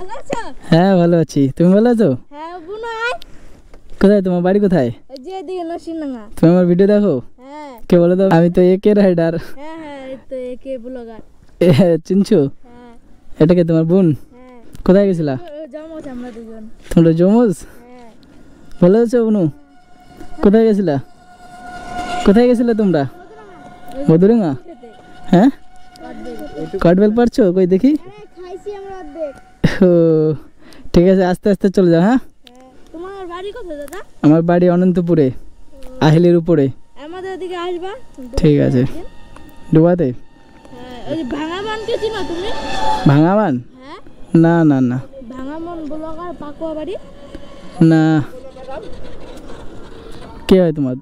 ভালো আছো? হ্যাঁ ভালো আছি, তুমি ভালো আছো? হ্যাঁ বুনু আয়। কোথায় তোমার বাড়ি কোথায়? ওই যে এদিকে নরসিংডাঙ্গা। তুমি আমার ভিডিও দেখো? হ্যাঁ। কে বলো তো? আমি তো একে রাইডার। হ্যাঁ হ্যাঁ এই তো একে ব্লগার। চিনছো? হ্যাঁ। এটা কি তোমার বোন? হ্যাঁ। কোথায় গেছিলা? জমজ আমরা দুজন। তোমরা জমজ? হ্যাঁ। ভালো আছো বুনু? কোথায় গেছিলা? কোথায় গেছিলে তোমরা? মধুরাঙ্গা? হ্যাঁ কাঠবেল পারছো? কই দেখি। খাইছি আমরা অর্ধেক। ও ঠিক আছে, আস্তে আস্তে চলে যাও। হ্যাঁ তোমার বাড়ি কোথায় দাদা? আমার বাড়ি অনন্তপুরে, আহিলের উপরে। আমাদের ওদিকে আসবা। ঠিক আছে। ডুবাতে? হ্যাঁ ওই ভাঙামানকে চিনো তুমি? ভাঙামান? হ্যাঁ। না না না। ভাঙামান ব্লগার পাকুয়া বাড়ি? না। কে হয় তোমার?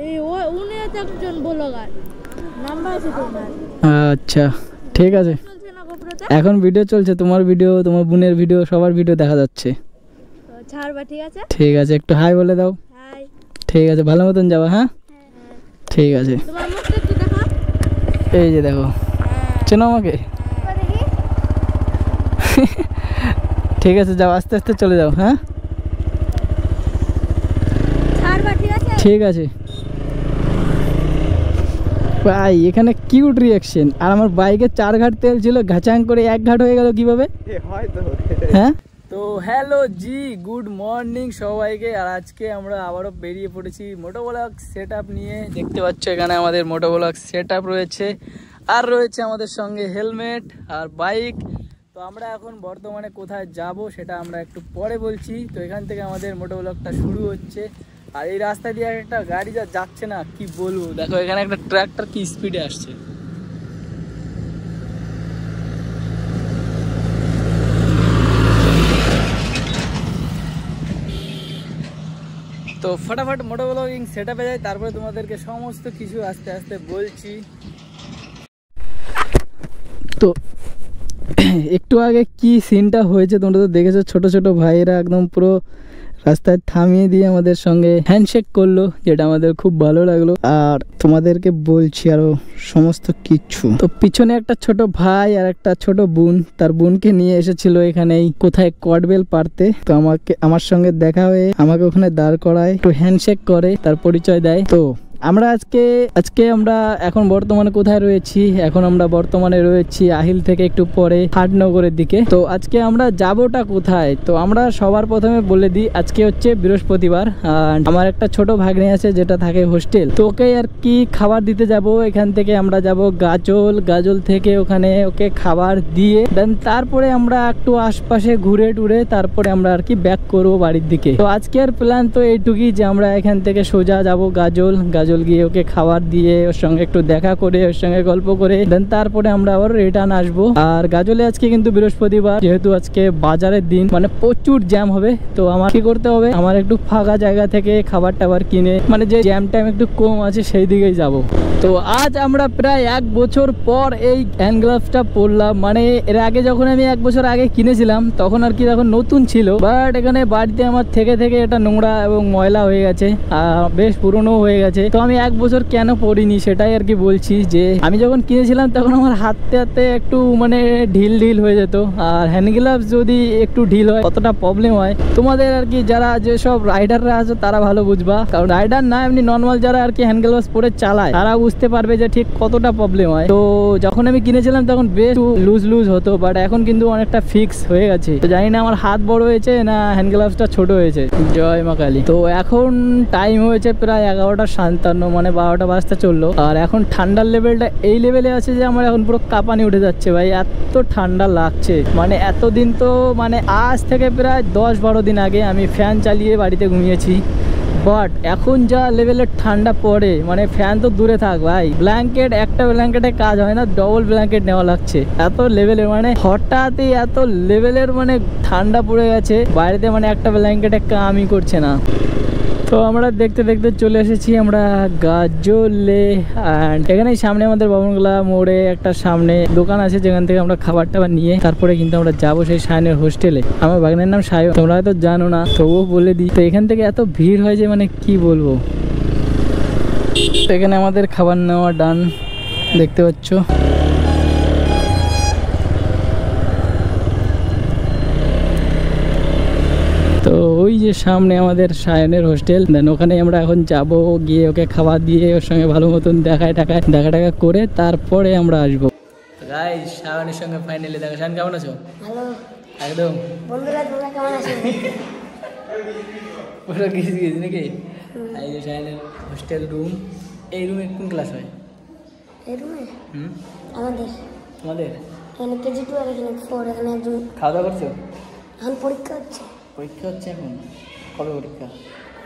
এই উনি একজন ব্লগার, নাম্বার আছে তোমার। আচ্ছা ঠিক আছে। চলছে না গোপ্রোতে? এখন ভিডিও চলছে, তোমার ভিডিও, তোমার বোনের ভিডিও, সবার ভিডিও দেখা যাচ্ছে। ছাড়বা ঠিক আছে? ঠিক আছে, একটু হাই বলে দাও। হাই। ঠিক আছে, ভালো মতন যাবা। হ্যাঁ ঠিক আছে। তোমার মুখটা একটু দেখো। এই যে দেখো, চেনো আমাকে? ঠিক আছে যাও, আস্তে আস্তে চলে যাও। হ্যাঁ ছাড়বা ঠিক আছে? ঠিক আছে। ভাই এখানে কিউট রিয়াকশন, আর আমার বাইকে 4 ঘাট তেল ছিল, ঘাচাং করে 1 ঘাট হয়ে গেল কিভাবে? হ্যাঁ তো হ্যালো জি, গুড মর্নিং সবাইকে। আর আজকে আমরা আবারও বেরিয়ে পড়েছি মোটোব্লগ সেট আপ নিয়ে। দেখতে পাচ্ছ এখানে আমাদের মোটোব্লগ সেট আপ রয়েছে, আর রয়েছে আমাদের সঙ্গে হেলমেট আর বাইক। তো আমরা এখন বর্তমানে কোথায় যাব সেটা আমরা একটু পরে বলছি। তো এখান থেকে আমাদের মোটোব্লগটা শুরু হচ্ছে। আর এই রাস্তা দিয়ে একটা গাড়ি যা যাচ্ছে না কি বলবো, দেখো এখানে একটা ট্রাক্টর কি স্পিডে আসছে। তো ফটাফট মোটোব্লগিং সেট আপে যাই, তারপরে তোমাদেরকে সমস্ত কিছু আস্তে আস্তে বলছি। তো একটু আগে কি সিনটা হয়েছে তোমরা তো দেখেছো, ছোট ছোট ভাইয়েরা একদম পুরো রাস্তায় থামিয়ে দিয়ে আমাদের সঙ্গে হ্যান্ডশেক করলো, যেটা আমাদের খুব ভালো লাগলো। আর তোমাদেরকে বলছি আরো সমস্ত কিছু। তো পিছনে একটা ছোট ভাই আর একটা ছোট বোন, তার বোনকে নিয়ে এসেছিল এখানেই কোথায় কটবেল পারতে। তো আমার সঙ্গে দেখা হয়ে আমাকে ওখানে দাঁড় করায়, একটু হ্যান্ডশেক করে, তার পরিচয় দেয়। তো আমরা আজকে আমরা এখন বর্তমানে কোথায় রয়েছি? এখন আমরা বর্তমানে রয়েছি আহিল থেকে একটু পরে হাটনগরের দিকে। তো আজকে আমরা যাবোটা কোথায়? তো আমরা সবার প্রথমে বলে দিই, আজকে হচ্ছে বৃহস্পতিবার। আর আমার একটা ছোট ভাগ্নে আছে যেটা থাকে হোস্টেল, তো ওকে আর কি খাবার দিতে যাব। এখান থেকে আমরা যাব গাজল থেকে ওখানে ওকে খাবার দিয়ে দেন তারপরে আমরা একটু আশপাশে ঘুরে টুরে তারপরে আমরা আর কি ব্যাক করবো বাড়ির দিকে। তো আজকের প্ল্যান তো এইটুকুই, যে আমরা এখান থেকে সোজা যাব গাজল গিয়ে ওকে খাবার দিয়ে ওর সঙ্গে একটু দেখা করে ওর সঙ্গে গল্প করে দেন তারপরে আমরা আবার রিটার্ন আসবো। আর গাজলে আজকে কিন্তু বৃহস্পতিবার, যেহেতু আজকে বাজারের দিন, মানে প্রচুর জ্যাম হবে। তো আমার কি করতে হবে, আমার একটু ফাঁকা জায়গা থেকে খাবার টাবার কিনে, মানে যে জ্যাম টাইম একটু কম আছে সেই দিকেই যাব। তো আজ আমরা প্রায় 1 বছর পর এই হ্যান্ড গ্লাভসটা পরলাম। মানে এর আগে যখন আমি 1 বছর আগে কিনেছিলাম তখন আর কি তখন নতুন ছিল, বাট এখানে বাড়িতে আমার থেকে এটা নোংরা এবং ময়লা হয়ে গেছে, বেশ পুরনো হয়ে গেছে। তো আমি 1 বছর কেন পরিনি সেটাই আর কি বলছি। যে আমি যখন কিনেছিলাম তখন আমার হাতে একটু মানে ঢিল হয়ে যেত। আর হ্যান্ড গ্লাভস যদি একটু ঢিল হয় কতটা প্রবলেম হয় তোমাদের আর কি, যারা যেসব রাইডাররা আছে তারা ভালো বুঝবা। কারণ রাইডার না, এমনি নর্মাল যারা আর কি হ্যান্ড গ্লাভস পরে চালায় তারা বুঝতে পারবে যে ঠিক কতটা প্রবলেম হয়। তো যখন আমি কিনেছিলাম তখন বেশ লুজ হতো, বাট এখন কিন্তু অনেকটা ফিক্স হয়ে গেছে। তো জানি না আমার হাত বড় হয়েছে না হ্যান্ড গ্লাভসটা ছোট হয়েছে। জয় মা কালী। তো এখন টাইম হয়েছে প্রায় 11:57, মানে 12টা বাজতে চললো। আর এখন ঠান্ডার লেভেলটা এই লেভেলে আছে যে আমার এখন পুরো কাঁপানি উঠে যাচ্ছে ভাই, এত ঠান্ডা লাগছে। মানে এতদিন তো মানে আজ থেকে প্রায় 10-12 দিন আগে আমি ফ্যান চালিয়ে বাড়িতে ঘুমিয়েছি, বাট এখন যা লেভেলের ঠান্ডা পড়ে মানে ফ্যান তো দূরে থাক ভাই, ব্ল্যাঙ্কেট একটা ব্ল্যাঙ্কেটে কাজ হয় না, ডবল ব্ল্যাঙ্কেট নেওয়া লাগছে এত লেভেলের। মানে হঠাৎই এত লেভেলের মানে ঠান্ডা পড়ে গেছে বাড়িতে, মানে একটা ব্ল্যাঙ্কেটে কামই করছে না। তো আমরা দেখতে চলে এসেছি আমরা গাজলে। অ্যান্ড এখানেই সামনে আমাদের বাবনগোলা মোড়ে একটা সামনে দোকান আছে, যেখান থেকে আমরা খাবার টাবার নিয়ে তারপরে কিন্তু আমরা যাবো সেই সায়নের হোস্টেলে। আমার বাগনের নাম সায়ন, তোমরা হয়তো জানো না, তবুও বলে দিই। তো এখান থেকে এত ভিড় হয় যে মানে কি বলবো। তো এখানে আমাদের খাবার নেওয়া ডান, দেখতে পাচ্ছ। ওই যে সামনে আমাদের সায়নের হোস্টেল, দেন ওখানে আমরা এখন যাব, গিয়ে ওকে খাবার দিয়ে ওর সঙ্গে ভালো মতন দেখা টাকা করে তারপরে আমরা আসবো। গাইস সায়নের সঙ্গে ফাইনালি দেখা। সায়ন কেমন আছো? ভালো একদম। বন্ধুরা তোমরা কেমন আছো? পুরো গেছি নাকি? এই যে সায়নের হোস্টেল রুম। এই রুমে কোন ক্লাস হয়? এই রুমে আমাদের তোমাদের এখানে কেজি 2 আর এখানে 4। এখানে একজন খাওয়া দাওয়া করছো? এখন পরীক্ষা হচ্ছে। পরীক্ষা হচ্ছে এখন? কবে পরীক্ষা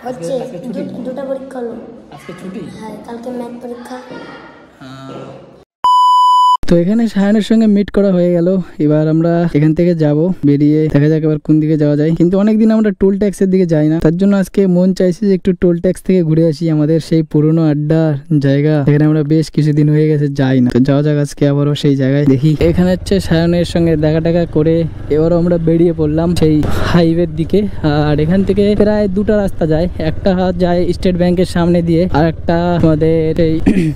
হচ্ছে? আজকে ছুটি? দুটা পরীক্ষা হলো। আজকে ছুটি? হ্যাঁ, কালকে ম্যাথ পরীক্ষা। তো এখানে সায়নের সঙ্গে মিট করা হয়ে গেল। এবার আমরা এখান থেকে যাব, বেরিয়ে দেখা যাক এবার কোন দিকে যাওয়া যায়। কিন্তু অনেকদিন আমরা টোল ট্যাক্সের দিকে যাই না, তার জন্য আজকে মন চাইছে যে একটু টোল ট্যাক্স থেকে ঘুরে আসি, আমাদের সেই পুরনো আড্ডার জায়গা, এখানে আমরা বেশ কিছুদিন হয়ে গেছে যাই না। তো যাওয়া যাক আজকে আবারও সেই জায়গায়। দেখি এখানে হচ্ছে সায়নের সঙ্গে দেখা টাকা করে এবারও আমরা বেরিয়ে পড়লাম সেই হাইওয়ের দিকে। আর এখান থেকে প্রায় দুটা রাস্তা যায়, একটা যায় স্টেট ব্যাংকের সামনে দিয়ে, আর একটা আমাদের এই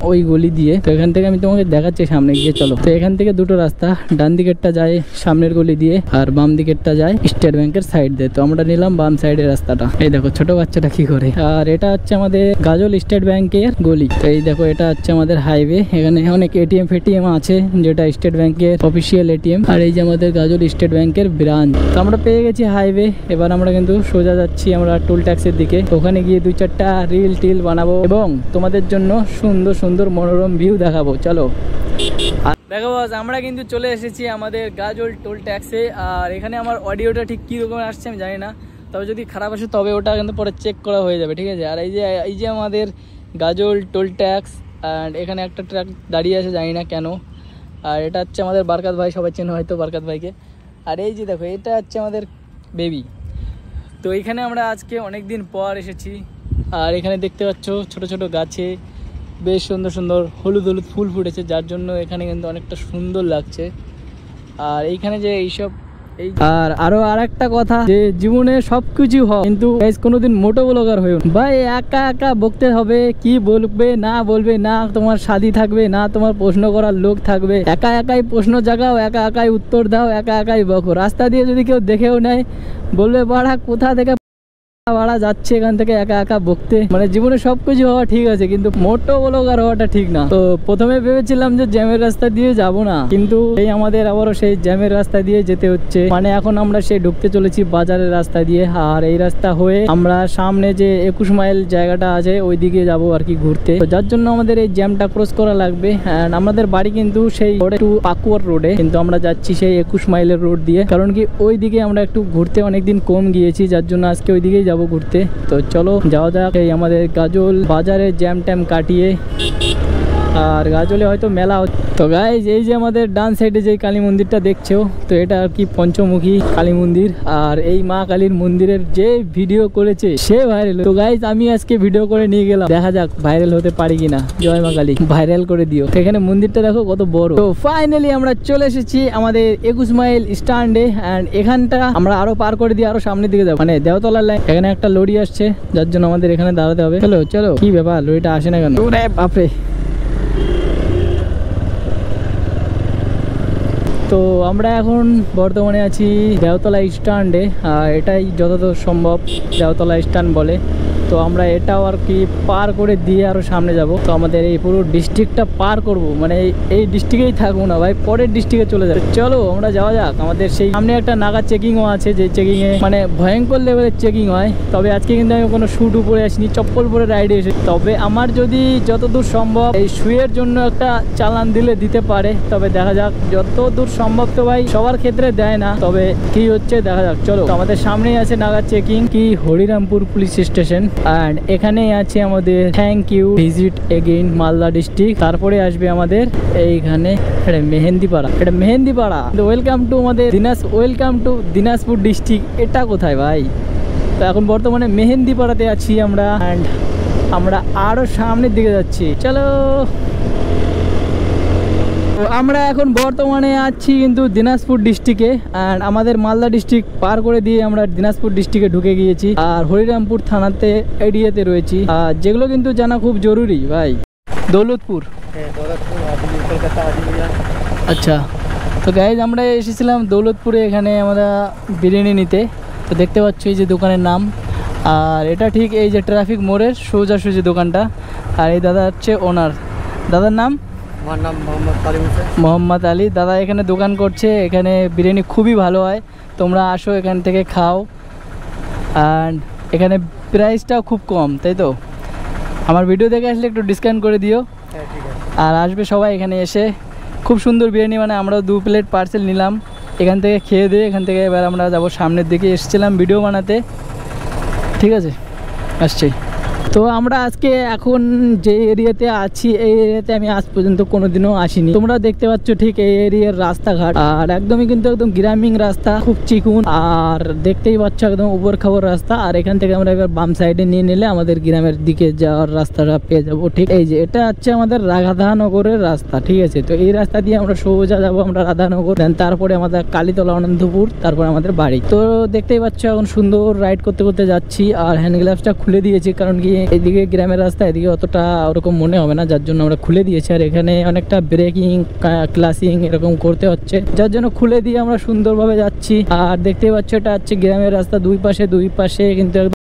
ওই গলি দিয়ে। তো এখান থেকে আমি তোমাকে দেখাচ্ছি সামনে গিয়ে, চলো। তো এখান থেকে দুটো রাস্তা, ডান দিকেরটা যায় সামনের গলি দিয়ে আর বাম দিকেরটা যায় স্টেট ব্যাংকের সাইড দিয়ে। তো আমরা নিলাম বাম সাইডের রাস্তাটা। এই দেখো ছোট বাচ্চাটা কি করে। আর এটা হচ্ছে আমাদের গাজল স্টেট ব্যাংকের গলি। তো এই দেখো এটা হচ্ছে আমাদের হাইওয়ে, এখানে অনেক এটিএম ফেটিএম আছে, যেটা স্টেট ব্যাংকের অফিসিয়াল এটিএম। আর এই যে আমাদের গাজল স্টেট ব্যাংকের ব্রাঞ্চ। তো আমরা পেয়ে গেছি হাইওয়ে। এবার আমরা কিন্তু সোজা যাচ্ছি আমরা টোল ট্যাক্সের দিকে। ওখানে গিয়ে 2-4টা রিল টিল বানাবো এবং তোমাদের জন্য সুন্দর সুন্দর মনোরম ভিউ দেখাবো। চলো। দেখো বস, আমরা কিন্তু চলে এসেছি আমাদের গাজল টোল ট্যাক্সে। আর এখানে আমার অডিওটা ঠিক কী রকম আসছে আমি জানি না, তবে যদি খারাপ আসে তবে ওটা কিন্তু পরে চেক করা হয়ে যাবে, ঠিক আছে। আর এই যে আমাদের গাজল টোল ট্যাক্স, অ্যান্ড এখানে একটা ট্রাক দাঁড়িয়ে আছে, জানি না কেন। আর এটা হচ্ছে আমাদের বারকাত ভাই, সবাই চেনে হয়তো বারকাত ভাইকে। আর এই যে দেখো এটা হচ্ছে আমাদের বেবি। তো এইখানে আমরা আজকে অনেক দিন পর এসেছি। আর এখানে দেখতে পাচ্ছ ছোট ছোট গাছে বেশ সুন্দর সুন্দর হলুদ হলুদ ফুল ফুটেছে, যার জন্য এখানে কিন্তু অনেকটা সুন্দর লাগছে। আর এইখানে যে এইসব আর আরো আরেকটা কথা, যে জীবনে সবকিছু হয় কিন্তু কোনোদিন মোটো ব্লগার হয়েও ভাই একা একা বকতে হবে, কি বলবে না বলবে, না তোমার সাথী থাকবে না তোমার প্রশ্ন করার লোক থাকবে, একা একাই প্রশ্ন জাগাও, একা একাই উত্তর দাও, একা একাই বকো। রাস্তা দিয়ে যদি কেউ দেখেও নেয় বলবে বাড়া কোথা থেকে ভাড়া যাচ্ছে এখান থেকে একা একা বকতে। মানে জীবনে সবকিছু হওয়া ঠিক আছে কিন্তু মোটো ব্লগার হওয়াটা ঠিক না। তো প্রথমে ভেবেছিলাম যে জ্যামের রাস্তা দিয়ে যাব না, কিন্তু এই আমাদের আবারও সেই জ্যামের রাস্তা দিয়ে যেতে হচ্ছে। মানে এখন আমরা সেই ঢুকতে চলেছি বাজারের রাস্তা দিয়ে। আর এই রাস্তা হয়ে আমরা সামনে যে 21 মাইল জায়গাটা আছে ওই দিকে যাবো আর কি ঘুরতে। তো যার জন্য আমাদের এই জ্যামটা ক্রস করা লাগবে। অ্যান্ড আমাদের বাড়ি কিন্তু সেই একটু পাকুয়ার রোডে, কিন্তু আমরা যাচ্ছি সেই 21 মাইলের রোড দিয়ে, কারণ কি ওই দিকে আমরা একটু ঘুরতে অনেকদিন কম গিয়েছি, যার জন্য আজকে ওই দিকেই যাবো ঘুরতে। তো চলো যাওয়া যাক এই আমাদের গাজল বাজারে জ্যাম ট্যাম কাটিয়ে। আর গাজলে হয়তো মেলা। তো গাইজ এই যে আমাদের ডান সাইডে যে কালী মন্দিরটা দেখছো, তো এটা আর কি পঞ্চমুখী কালী মন্দির। আর এই মা কালীর মন্দিরের যে ভিডিও করেছে সে ভাইরাল। তো গাইজ আমি আজকে ভিডিও করে নিয়ে গেলাম, দেখা যাক ভাইরাল হতে পারি কিনা। জয় মা কালী, ভাইরাল করে দিও। এখানে মন্দিরটা দেখো কত বড়। তো ফাইনালি আমরা চলে এসেছি আমাদের 21 মাইল স্ট্যান্ডে। অ্যান্ড এখানটা আমরা আরো পার করে দিয়ে আরো সামনের দিকে যাবো, মানে দেওতলার লাইন। এখানে একটা লরি আসছে, যার জন্য আমাদের এখানে দাঁড়াতে হবে। চলো চলো, কি ব্যাপার লরিটা আসে না কেন? বাপরে। তো আমরা এখন বর্তমানে আছি দেওতলা স্ট্যান্ডে। এটাই যতদূর সম্ভব দেওতলা স্ট্যান্ড বলে। তো আমরা এটাও আর কি পার করে দিয়ে আরও সামনে যাব। তো আমাদের এই পুরো ডিস্ট্রিক্টটা পার করব, মানে এই ডিস্ট্রিক্টেই থাকবো না ভাই, পরের ডিস্ট্রিক্টে চলে যাবে। চলো আমরা যাওয়া যাক। আমাদের সেই সামনে একটা নাগা চেকিংও আছে, যে চেকিংয়ে মানে ভয়ঙ্কর লেভেলের চেকিং হয়। তবে আজকে কিন্তু আমি কোনো শ্যু টু পরে আসিনি, চপ্পল পরে রাইডে এসেছি। তবে আমার যদি যতদূর সম্ভব এই শুয়ের জন্য একটা চালান দিলে দিতে পারে, তবে দেখা যাক যতদূর সম্ভব। তো ভাই সবার ক্ষেত্রে দেয় না, তবে কি হচ্ছে দেখা যাক। চলো, আমাদের সামনেই আছে নাগা চেকিং, কি হরিরামপুর পুলিশ স্টেশন। অ্যান্ড এখানে আছে আমাদের thank you visit again Malda district. তারপরে আসবে আমাদের এইখানে মেহেন্দিপাড়া, এটা মেহেন্দিপাড়া। ওয়েলকাম টু আমাদের ওয়েলকাম টু দিনাজপুর ডিস্ট্রিক্ট। এটা কোথায় ভাই? তো এখন বর্তমানে মেহেন্দিপাড়াতে আছি আমরা। অ্যান্ড আমরা আরো সামনের দিকে যাচ্ছি, চলো। আমরা এখন বর্তমানে আছি কিন্তু দিনাজপুর ডিস্ট্রিক্টে। অ্যান্ড আমাদের মালদা ডিস্ট্রিক্ট পার করে দিয়ে আমরা দিনাজপুর ডিস্ট্রিক্টে ঢুকে গিয়েছি। আর হরিরামপুর থানাতে এরিয়াতে রয়েছি। আর যেগুলো কিন্তু জানা খুব জরুরি ভাই। দৌলতপুর, আচ্ছা। তো গাইজ আমরা এসেছিলাম দৌলতপুরে, এখানে আমরা বিরিয়ানি নিতে। তো দেখতে পাচ্ছ এই যে দোকানের নাম, আর এটা ঠিক এই যে ট্রাফিক মোড়ের সোজাসুজি দোকানটা। আর এই দাদা হচ্ছে ওনার, দাদার নাম আমার নাম মোহাম্মদ কালিম হোসেন। মোহাম্মদ আলী। দাদা এখানে দোকান করছে, এখানে বিরিয়ানি খুবই ভালো হয়, তোমরা আসো এখান থেকে খাও। অ্যান্ড এখানে প্রাইসটাও খুব কম, তাই তো? আমার ভিডিও দেখে আসলে একটু ডিসকাউন্ট করে দিও। হ্যাঁ ঠিক আছে। আর আসবে সবাই এখানে এসে, খুব সুন্দর বিরিয়ানি, মানে আমরা 2 প্লেট পার্সেল নিলাম এখান থেকে, খেয়ে দিয়ে এখান থেকে এবার আমরা যাব সামনের দিকে, এসেছিলাম ভিডিও বানাতে। ঠিক আছে, আসছি। তো আমরা আজকে এখন যে এরিয়াতে আছি, এই এরিয়াতে আমি আজ পর্যন্ত কোনোদিনও আসিনি। তোমরা দেখতে পাচ্ছ ঠিক এই এরিয়ার রাস্তাঘাট, আর একদমই কিন্তু একদম গ্রামীণ রাস্তা, খুব চিকুন, আর দেখতেই পাচ্ছ একদম উপর খাবার রাস্তা। আর এখান থেকে আমরা এবার বাম সাইডে নিয়ে নিলে আমাদের গ্রামের দিকে যাওয়ার রাস্তাটা পেয়ে যাবো। ঠিক এই যে এটা হচ্ছে আমাদের রাধানগরের রাস্তা, ঠিক আছে? তো এই রাস্তা দিয়ে আমরা সোজা যাবো আমরা রাধানগর, দেন তারপরে আমাদের কালীতলা, আনন্দপুর, তারপরে আমাদের বাড়ি। তো দেখতেই পাচ্ছ এখন সুন্দর রাইড করতে করতে যাচ্ছি, আর হ্যান্ড গ্লাভসটা খুলে দিয়েছি, কারণ কি এদিকে গ্রামের রাস্তা, এদিকে অতটা ওরকম মনে হবে না, যার জন্য আমরা খুলে দিয়েছি। আর এখানে অনেকটা ব্রেকিং ক্লাসিং এরকম করতে হচ্ছে, যার জন্য খুলে দিয়ে আমরা সুন্দরভাবে যাচ্ছি। আর দেখতেই পাচ্ছ এটা হচ্ছে গ্রামের রাস্তা, দুই পাশে কিন্তু